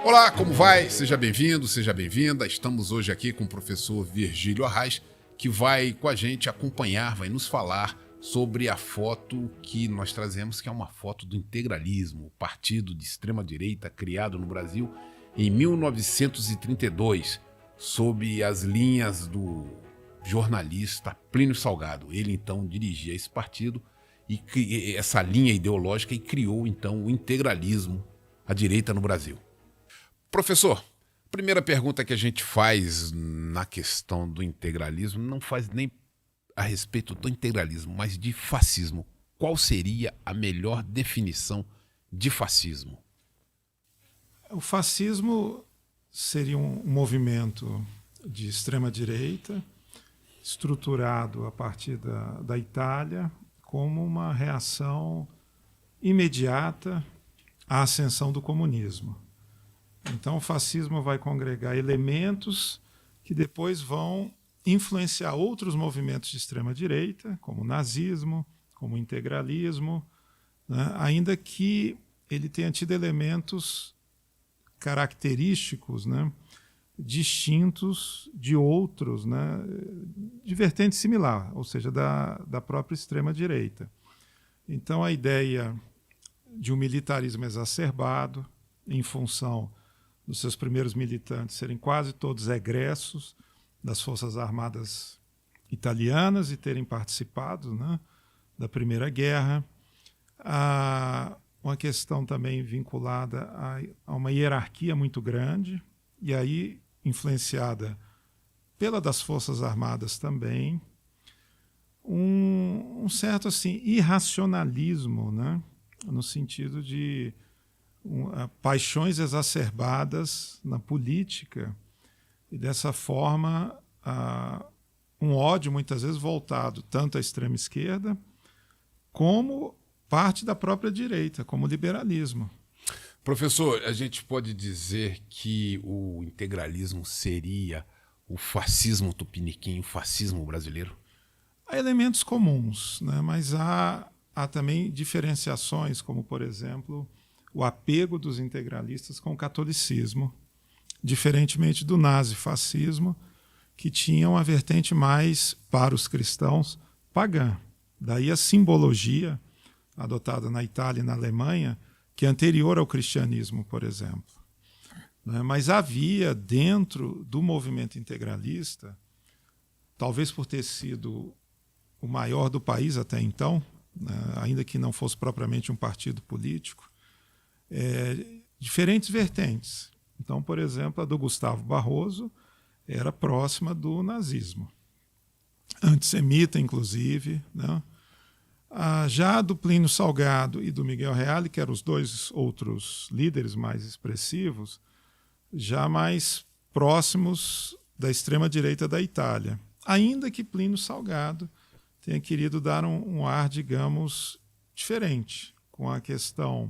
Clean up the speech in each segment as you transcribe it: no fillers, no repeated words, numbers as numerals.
Olá, como vai? Seja bem-vindo, seja bem-vinda. Estamos hoje aqui com o professor Virgílio Arraes, que vai com a gente acompanhar, vai nos falar sobre a foto que nós trazemos, que é uma foto do integralismo, o partido de extrema-direita criado no Brasil em 1932, sob as linhas do jornalista Plínio Salgado. Ele, então, dirigia esse partido e essa linha ideológica e criou, então, o integralismo, a direita no Brasil. Professor, primeira pergunta que a gente faz na questão do integralismo, não faz nem a respeito do integralismo, mas de fascismo. Qual seria a melhor definição de fascismo? O fascismo seria um movimento de extrema-direita, estruturado a partir da Itália, como uma reação imediata à ascensão do comunismo. Então, o fascismo vai congregar elementos que depois vão influenciar outros movimentos de extrema-direita, como o nazismo, como o integralismo, né? Ainda que ele tenha tido elementos característicos, né, distintos de outros, né, de vertente similar, ou seja, da própria extrema-direita. Então, a ideia de um militarismo exacerbado, em função dos seus primeiros militantes serem quase todos egressos das Forças Armadas italianas e terem participado, né, da Primeira Guerra. Uma questão também vinculada a uma hierarquia muito grande, e aí influenciada pela das Forças Armadas também, um certo assim, irracionalismo, né, no sentido de paixões exacerbadas na política e, dessa forma, um ódio muitas vezes voltado tanto à extrema esquerda como parte da própria direita, como o liberalismo. Professor, a gente pode dizer que o integralismo seria o fascismo tupiniquim, o fascismo brasileiro? Há elementos comuns, né? Mas há também diferenciações, como, por exemplo, o apego dos integralistas com o catolicismo, diferentemente do nazifascismo, que tinha uma vertente mais, para os cristãos, pagã. Daí a simbologia adotada na Itália e na Alemanha, que é anterior ao cristianismo, por exemplo. Mas havia, dentro do movimento integralista, talvez por ter sido o maior do país até então, né, ainda que não fosse propriamente um partido político, diferentes vertentes. Então, por exemplo, a do Gustavo Barroso era próxima do nazismo, antissemita, inclusive, né? Já a do Plínio Salgado e do Miguel Reale, que eram os dois outros líderes mais expressivos, já mais próximos da extrema-direita da Itália, ainda que Plínio Salgado tenha querido dar um ar, digamos, diferente, com a questão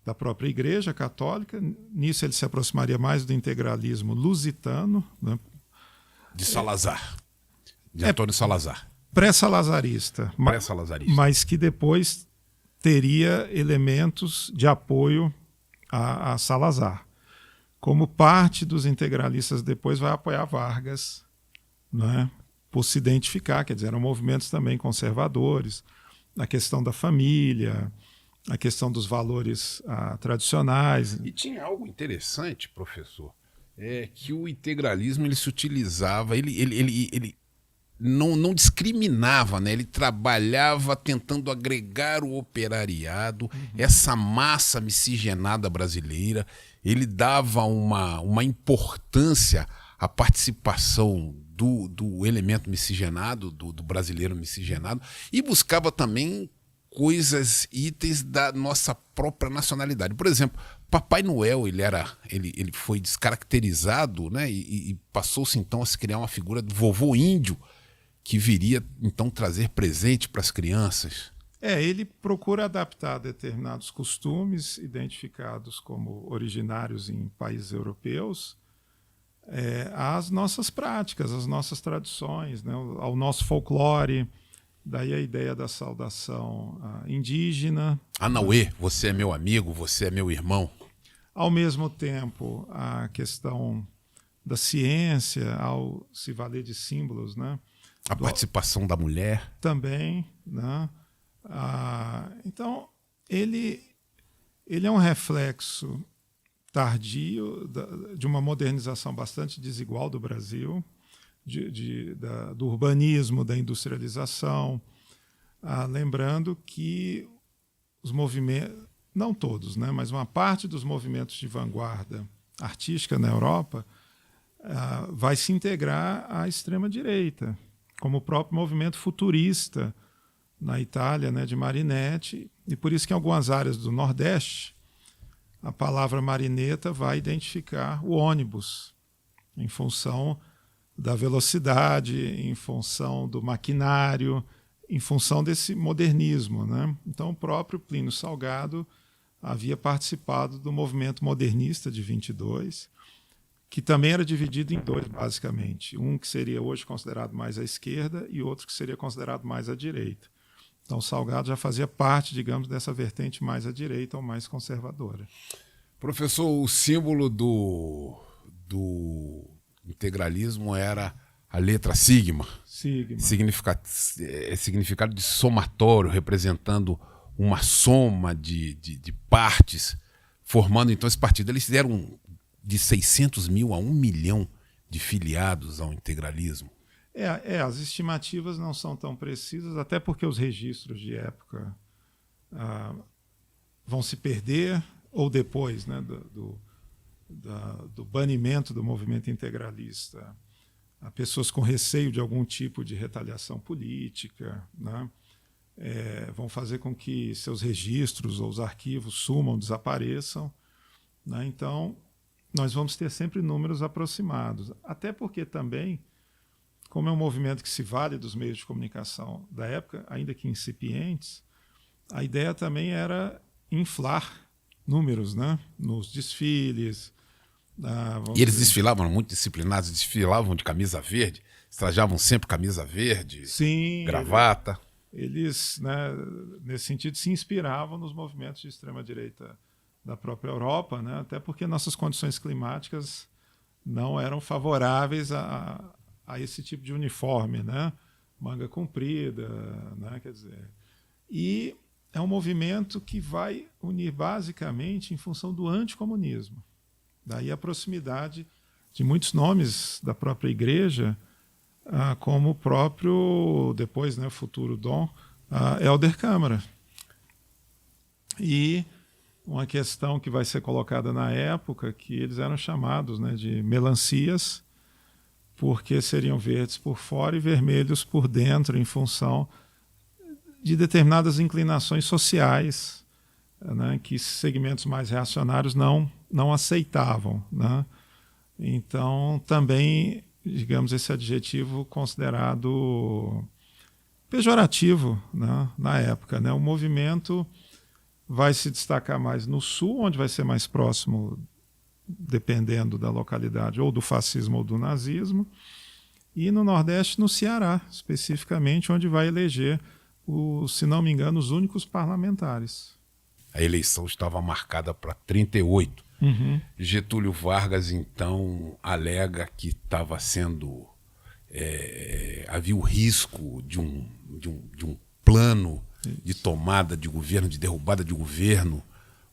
da própria Igreja Católica. Nisso ele se aproximaria mais do integralismo lusitano, né? De Salazar, de Antônio Salazar. Pré-salazarista, mas que depois teria elementos de apoio a Salazar. Como parte dos integralistas depois vai apoiar Vargas, né? Por se identificar, quer dizer, eram movimentos também conservadores, a questão da família, a questão dos valores tradicionais. E tinha algo interessante, professor, que o integralismo ele se utilizava, ele não discriminava, né? Ele trabalhava tentando agregar o operariado, essa massa miscigenada brasileira, ele dava uma importância à participação do elemento miscigenado, do brasileiro miscigenado, e buscava também coisas, itens da nossa própria nacionalidade. Por exemplo, Papai Noel, ele foi descaracterizado, né? E passou-se então a se criar uma figura do vovô índio, que viria então trazer presente para as crianças. Ele procura adaptar determinados costumes identificados como originários em países europeus às nossas práticas, às nossas tradições, né? Ao nosso folclore. Daí a ideia da saudação indígena. Anauê, você é meu amigo, você é meu irmão. Ao mesmo tempo, a questão da ciência, ao se valer de símbolos, né? A participação da mulher. Também, né? Então, ele é um reflexo tardio de uma modernização bastante desigual do Brasil, do urbanismo, da industrialização. Lembrando que os movimentos, não todos, né, mas uma parte dos movimentos de vanguarda artística na Europa vai se integrar à extrema-direita, como o próprio movimento futurista na Itália, né, de Marinetti, e por isso que em algumas áreas do Nordeste a palavra marineta vai identificar o ônibus, em função da velocidade, em função do maquinário, em função desse modernismo, né? Então, o próprio Plínio Salgado havia participado do movimento modernista de 22, que também era dividido em dois, basicamente. Um que seria hoje considerado mais à esquerda e outro que seria considerado mais à direita. Então, Salgado já fazia parte, digamos, dessa vertente mais à direita ou mais conservadora. Professor, o símbolo do integralismo era a letra sigma. Significado de somatório, representando uma soma de partes, formando então esse partido. Eles deram de 600 mil a 1 milhão de filiados ao integralismo. As estimativas não são tão precisas, até porque os registros de época vão se perder, ou depois, né, do banimento do movimento integralista, a pessoas com receio de algum tipo de retaliação política, né, vão fazer com que seus registros ou os arquivos sumam, desapareçam, né. Então, nós vamos ter sempre números aproximados, até porque também, como é um movimento que se vale dos meios de comunicação da época, ainda que incipientes, a ideia também era inflar números, né, nos desfiles. E eles desfilavam muito disciplinados, desfilavam de camisa verde, trajavam sempre camisa verde, sim, gravata. Eles, né, nesse sentido, se inspiravam nos movimentos de extrema-direita da própria Europa, né, até porque nossas condições climáticas não eram favoráveis a esse tipo de uniforme, né, manga comprida, né, quer dizer. E é um movimento que vai unir basicamente em função do anticomunismo. Daí a proximidade de muitos nomes da própria igreja, como o próprio, depois, né, futuro Dom, Helder Câmara. E uma questão que vai ser colocada na época, que eles eram chamados, né, de melancias, porque seriam verdes por fora e vermelhos por dentro, em função de determinadas inclinações sociais, né, que segmentos mais reacionários não aceitavam, né? Então, também, digamos, esse adjetivo considerado pejorativo, né, na época, né? O movimento vai se destacar mais no sul, onde vai ser mais próximo, dependendo da localidade, ou do fascismo ou do nazismo, e no Nordeste, no Ceará, especificamente, onde vai eleger, se não me engano, os únicos parlamentares. A eleição estava marcada para 38. Uhum. Getúlio Vargas, então, alega que estava sendo... havia o risco de um plano de tomada de governo, de derrubada de governo,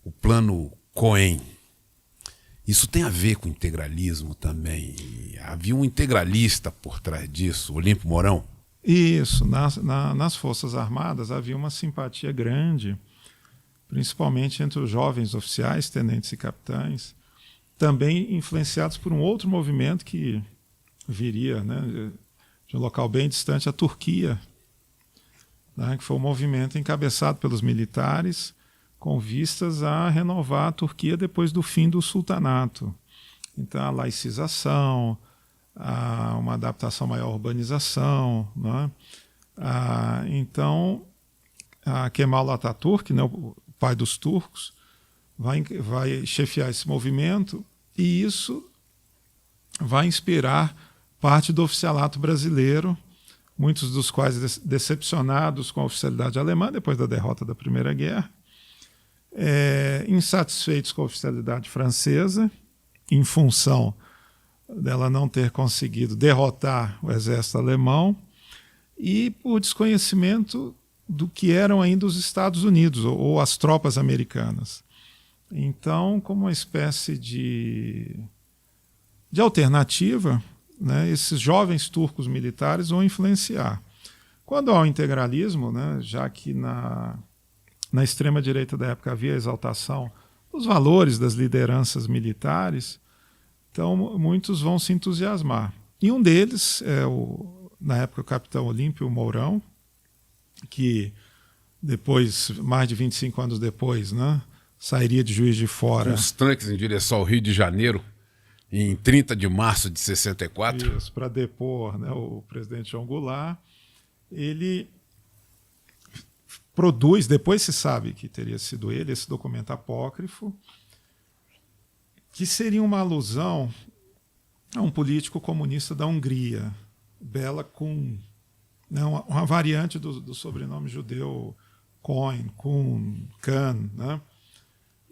o plano Cohen. Isso tem a ver com o integralismo também. Havia um integralista por trás disso, Olímpio Mourão? Isso. Nas Forças Armadas havia uma simpatia grande, principalmente entre os jovens oficiais, tenentes e capitães, também influenciados por um outro movimento que viria, né, de um local bem distante, a Turquia, né, que foi um movimento encabeçado pelos militares com vistas a renovar a Turquia depois do fim do sultanato. Então, a laicização, uma adaptação maior à urbanização. Né? Então, Kemal Atatürk, né, o pai dos turcos, vai chefiar esse movimento, e isso vai inspirar parte do oficialato brasileiro, muitos dos quais decepcionados com a oficialidade alemã depois da derrota da Primeira Guerra, insatisfeitos com a oficialidade francesa, em função dela não ter conseguido derrotar o exército alemão, e por desconhecimento do que eram ainda os Estados Unidos ou as tropas americanas. Então, como uma espécie de alternativa, né, esses jovens turcos militares vão influenciar. Quando há o integralismo, né, já que na extrema-direita da época havia a exaltação dos valores das lideranças militares, então muitos vão se entusiasmar. E um deles é, na época, o capitão Olímpio Mourão, que depois, mais de 25 anos depois, né, sairia de Juiz de Fora. Com os tanques em direção ao Rio de Janeiro, em 30 de março de 64. Isso, para depor, né, o presidente João Goulart. Ele produz, depois se sabe que teria sido ele, esse documento apócrifo, que seria uma alusão a um político comunista da Hungria, Bela Kun, né, uma variante do sobrenome judeu Cohen, Kun, Khan, né,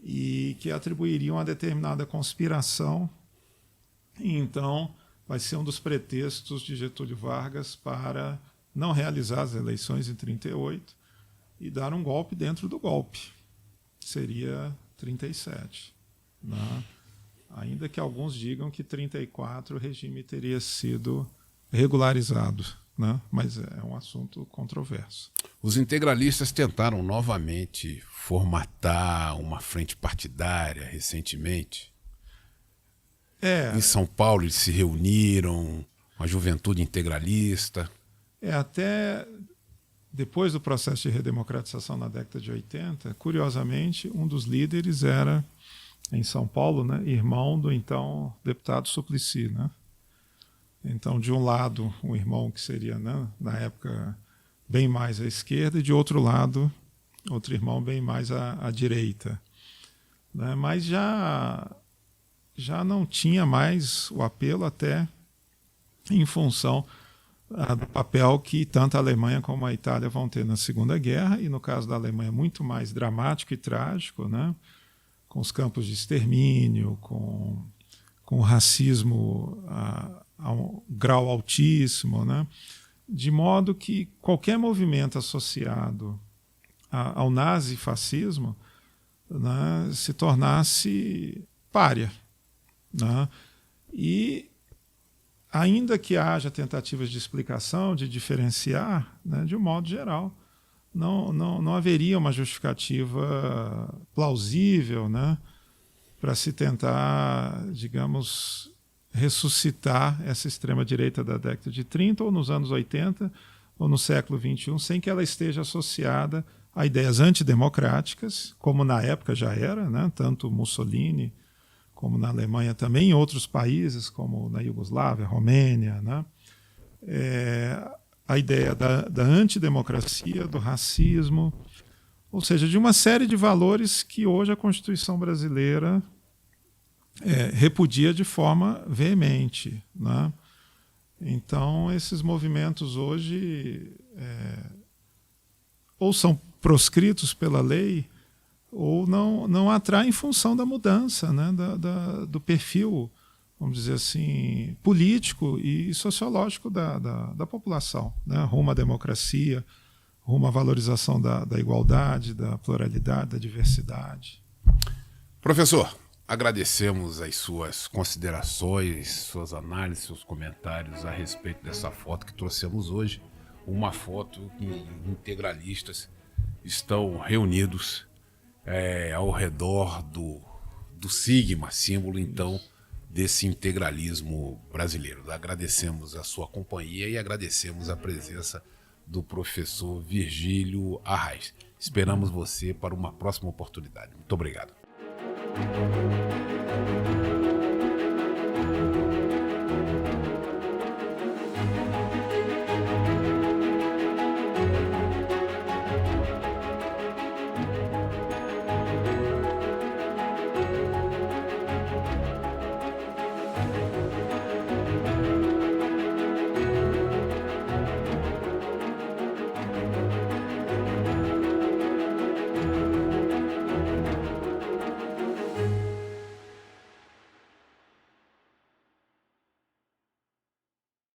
e que atribuiriam a determinada conspiração. E então vai ser um dos pretextos de Getúlio Vargas para não realizar as eleições em 38 e dar um golpe dentro do golpe. Seria 37. Né? Ainda que alguns digam que 34 o regime teria sido regularizado, né? Mas é um assunto controverso. Os integralistas tentaram novamente formatar uma frente partidária recentemente. Em São Paulo eles se reuniram, a juventude integralista. Até depois do processo de redemocratização na década de 80, curiosamente, um dos líderes era, em São Paulo, né, irmão do então deputado Suplicy. Né? Então, de um lado, um irmão que seria, né, na época, bem mais à esquerda, e de outro lado, outro irmão bem mais à direita. Né? Mas já não tinha mais o apelo, até em função do papel que tanto a Alemanha como a Itália vão ter na Segunda Guerra, e no caso da Alemanha muito mais dramático e trágico, né? Com os campos de extermínio, com o racismo a um grau altíssimo, né? De modo que qualquer movimento associado ao nazifascismo, né, se tornasse pária. Né? E ainda que haja tentativas de explicação, de diferenciar, né, de um modo geral, não haveria uma justificativa plausível, né, para se tentar, digamos, ressuscitar essa extrema-direita da década de 30 ou nos anos 80 ou no século XXI, sem que ela esteja associada a ideias antidemocráticas, como na época já era, né, tanto Mussolini como na Alemanha também, em outros países, como na Iugoslávia, Romênia, né? A ideia da antidemocracia, do racismo, ou seja, de uma série de valores que hoje a Constituição brasileira repudia de forma veemente. Né? Então, esses movimentos hoje ou são proscritos pela lei, ou não atrai em função da mudança, né, do perfil, vamos dizer assim, político e sociológico da população, né, rumo à democracia, rumo à valorização da igualdade, da pluralidade, da diversidade. Professor, agradecemos as suas considerações, suas análises, seus comentários a respeito dessa foto que trouxemos hoje, uma foto que integralistas estão reunidos ao redor do sigma, símbolo então desse integralismo brasileiro. Agradecemos a sua companhia e agradecemos a presença do professor Virgílio Arraes. Esperamos você para uma próxima oportunidade. Muito obrigado.